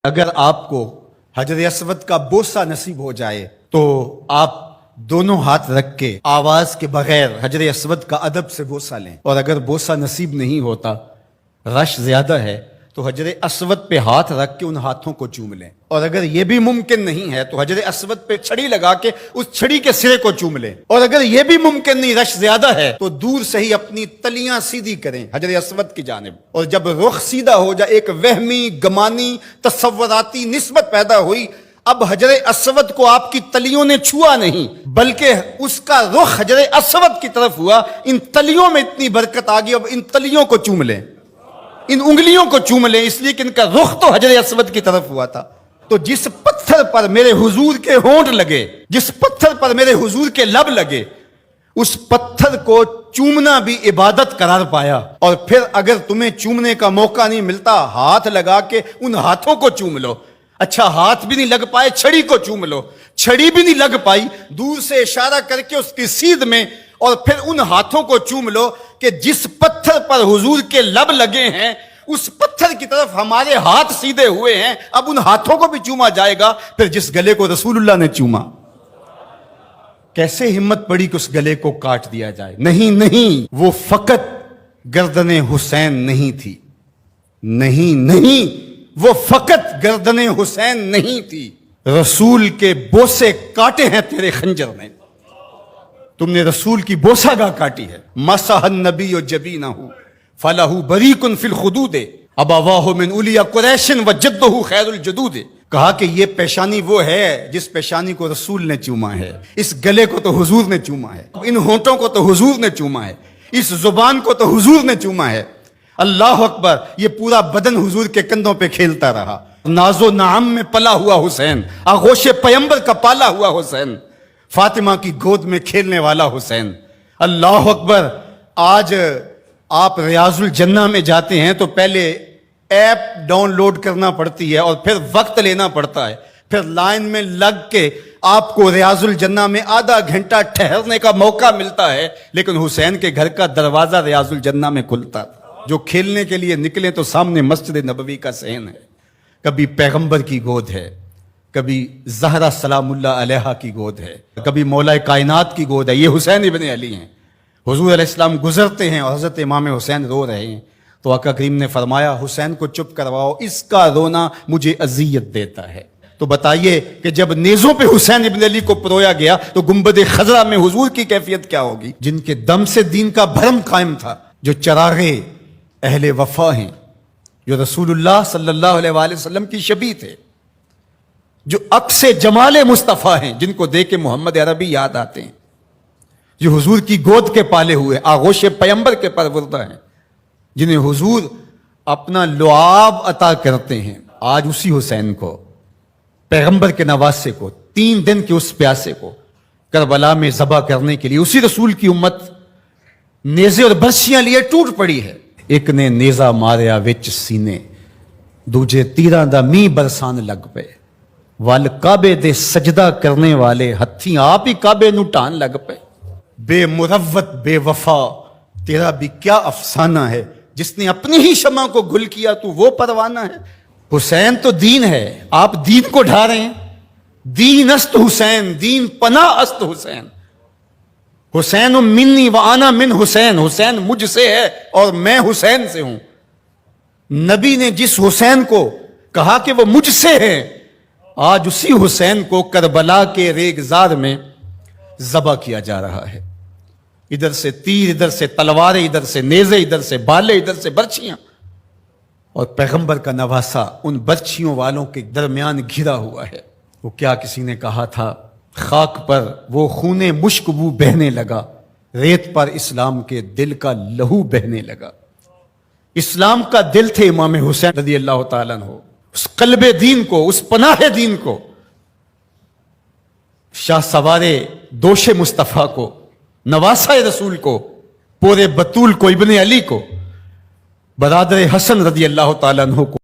اگر آپ کو حجر اسود کا بوسہ نصیب ہو جائے تو آپ دونوں ہاتھ رکھ کے آواز کے بغیر حجر اسود کا ادب سے بوسہ لیں، اور اگر بوسہ نصیب نہیں ہوتا، رش زیادہ ہے، تو حجر اسود پہ ہاتھ رکھ کے ان ہاتھوں کو چوم لیں، اور اگر یہ بھی ممکن نہیں ہے تو حجر اسود پہ چھڑی لگا کے اس چھڑی کے سرے کو چوم لیں، اور اگر یہ بھی ممکن نہیں، رش زیادہ ہے، تو دور سے ہی اپنی تلیاں سیدھی کریں حجر اسود کی جانب، اور جب رخ سیدھا ہو جائے، ایک وہمی گمانی تصوراتی نسبت پیدا ہوئی، اب حجر اسود کو آپ کی تلیوں نے چھوا نہیں بلکہ اس کا رخ حجر اسود کی طرف ہوا، ان تلیوں میں اتنی برکت آ گئی، اب ان تلیوں کو چوم لیں، ان انگلیوں کو چوم لیں، اس لیے کہ ان کا رخ تو حجر اسود کی طرف ہوا تھا۔ تو جس پتھر پر میرے حضور کے ہونٹ لگے، جس پتھر پر میرے حضور کے لب لگے، اس پتھر کو چومنا بھی عبادت قرار پایا، اور پھر اگر تمہیں چومنے کا موقع نہیں ملتا، ہاتھ لگا کے ان ہاتھوں کو چوم لو۔ اچھا ہاتھ بھی نہیں لگ پائے، چھڑی کو چوم لو، چھڑی بھی نہیں لگ پائی، دور سے اشارہ کر کے اس کی سیدھ میں، اور پھر ان ہاتھوں کو چوم لو کہ جس پتھر پر حضور کے لب لگے ہیں اس پتھر کی طرف ہمارے ہاتھ سیدھے ہوئے ہیں، اب ان ہاتھوں کو بھی چوما جائے گا۔ پھر جس گلے کو رسول اللہ نے چوما، کیسے ہمت پڑی کہ اس گلے کو کاٹ دیا جائے؟ نہیں، وہ فقط گردن حسین نہیں تھی، نہیں، وہ فقط گردن حسین نہیں تھی، رسول کے بوسے کاٹے ہیں تیرے خنجر نے، تم نے رسول کی بوسہ گاہ کاٹی ہے۔ مسح النبی جبینہ فلہ بریق فی الخدود ابواہ من اولیاء قریش وجدہ خیر الجدود۔ کہا کہ یہ پیشانی وہ ہے جس پیشانی کو رسول نے چوما ہے، اس گلے کو تو حضور نے چوما ہے، ان ہونٹوں کو تو حضور نے چوما ہے، اس زبان کو تو حضور نے چوما ہے۔ اللہ اکبر، یہ پورا بدن حضور کے کندھوں پہ کھیلتا رہا۔ ناز و نعم میں پلا ہوا حسین، آغوش پیمبر کا پالا ہوا حسین، فاطمہ کی گود میں کھیلنے والا حسین۔ اللہ اکبر، آج آپ ریاض الجنہ میں جاتے ہیں تو پہلے ایپ ڈاؤن لوڈ کرنا پڑتی ہے، اور پھر وقت لینا پڑتا ہے، پھر لائن میں لگ کے آپ کو ریاض الجنہ میں آدھا گھنٹہ ٹھہرنے کا موقع ملتا ہے، لیکن حسین کے گھر کا دروازہ ریاض الجنہ میں کھلتا تھا۔ جو کھیلنے کے لیے نکلے تو سامنے مسجد نبوی کا صحن ہے، کبھی پیغمبر کی گود ہے، کبھی زہرا سلام اللہ علیہا کی گود ہے، کبھی مولا کائنات کی گود ہے، یہ حسین ابن علی ہیں۔ حضور علیہ السلام گزرتے ہیں اور حضرت امام حسین رو رہے ہیں، تو آقا کریم نے فرمایا حسین کو چپ کرواؤ، اس کا رونا مجھے اذیت دیتا ہے۔ تو بتائیے کہ جب نیزوں پہ حسین ابن علی کو پرویا گیا تو گنبد خضرا میں حضور کی کیفیت کیا ہوگی؟ جن کے دم سے دین کا بھرم قائم تھا، جو چراغے اہل وفا ہیں، جو رسول اللہ صلی اللہ علیہ وآلہ وسلم کی شبیہ تھے، جو عکس جمال مصطفیٰ ہیں، جن کو دیکھ کے محمد عربی یاد آتے ہیں، جو حضور کی گود کے پالے ہوئے آغوش پیمبر کے پروردہ ہیں، جنہیں حضور اپنا لعاب عطا کرتے ہیں۔ آج اسی حسین کو، پیغمبر کے نواسے کو، 3 دن کے اس پیاسے کو کربلا میں ذبح کرنے کے لیے اسی رسول کی امت نیزے اور برچیاں لیے ٹوٹ پڑی ہے۔ ایک نے نیزہ ماریا وچ سینے، دوجے تیراں دا می برسان لگ پے، وال کعبے دے سجدہ کرنے والے ہتھی آپ ہی کعبے نو ٹان لگ پے۔ بے مروت بے وفا تیرا بھی کیا افسانہ ہے، جس نے اپنی ہی شمع کو گل کیا تو وہ پروانہ ہے۔ حسین تو دین ہے، آپ دین کو ڈھا رہے ہیں۔ دین است حسین، دین پناہ است حسین، حسین منی و انا من حسین، حسین مجھ سے ہے اور میں حسین سے ہوں۔ نبی نے جس حسین کو کہا کہ وہ مجھ سے ہے، آج اسی حسین کو کربلا کے ریگزار میں ذبح کیا جا رہا ہے۔ ادھر سے تیر، ادھر سے تلواریں، ادھر سے نیزے، ادھر سے بالے، ادھر سے برچیاں، اور پیغمبر کا نواسا ان برچیوں والوں کے درمیان گھرا ہوا ہے۔ وہ کیا کسی نے کہا تھا، خاک پر وہ خون مشک بو بہنے لگا، ریت پر اسلام کے دل کا لہو بہنے لگا۔ اسلام کا دل تھے امام حسین رضی اللہ تعالیٰ عنہ، اس قلب دین کو، اس پناہ دین کو، شاہ سوارے دوش مصطفیٰ کو، نواسہ رسول کو، پورے بطول کو، ابن علی کو، برادر حسن رضی اللہ تعالیٰ عنہ کو